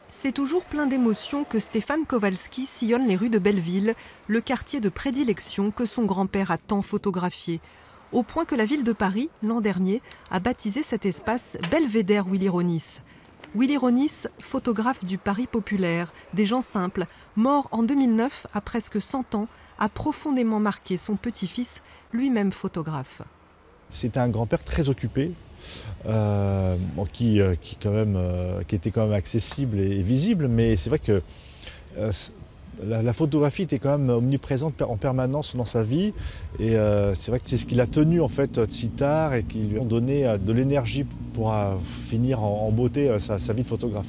C'est toujours plein d'émotions que Stéphane Kowalski sillonne les rues de Belleville, le quartier de prédilection que son grand-père a tant photographié. Au point que la ville de Paris, l'an dernier, a baptisé cet espace Belvédère Willy Ronis. Willy Ronis, photographe du Paris populaire, des gens simples, mort en 2009 à presque 100 ans, a profondément marqué son petit-fils, lui-même photographe. C'était un grand-père très occupé, qui était quand même accessible et visible, mais c'est vrai que la photographie était quand même omniprésente en permanence dans sa vie, et c'est vrai que c'est ce qui l'a tenu en fait si tard et qui lui a donné de l'énergie pour finir en beauté sa vie de photographe.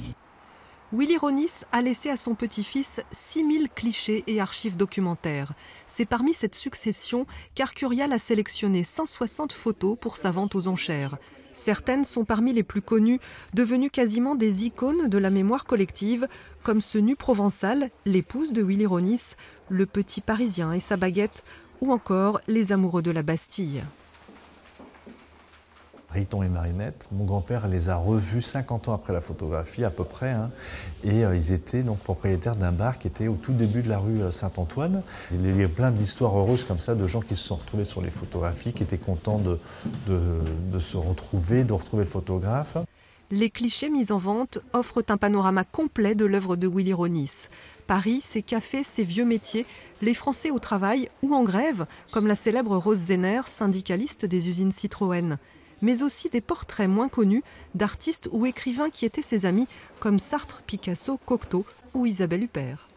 Willy Ronis a laissé à son petit-fils 6000 clichés et archives documentaires. C'est parmi cette succession qu'Arcurial a sélectionné 160 photos pour sa vente aux enchères. Certaines sont parmi les plus connues, devenues quasiment des icônes de la mémoire collective, comme ce nu provençal, l'épouse de Willy Ronis, le petit Parisien et sa baguette, ou encore les amoureux de la Bastille. Riton et Marinette, mon grand-père les a revus 50 ans après la photographie à peu près, et ils étaient donc propriétaires d'un bar qui était au tout début de la rue Saint-Antoine. Il y a plein d'histoires heureuses comme ça, de gens qui se sont retrouvés sur les photographies, qui étaient contents de se retrouver, de retrouver le photographe. Les clichés mis en vente offrent un panorama complet de l'œuvre de Willy Ronis. Paris, ses cafés, ses vieux métiers, les Français au travail ou en grève, comme la célèbre Rose Zenner, syndicaliste des usines Citroën. Mais aussi des portraits moins connus d'artistes ou écrivains qui étaient ses amis, comme Sartre, Picasso, Cocteau ou Isabelle Huppert.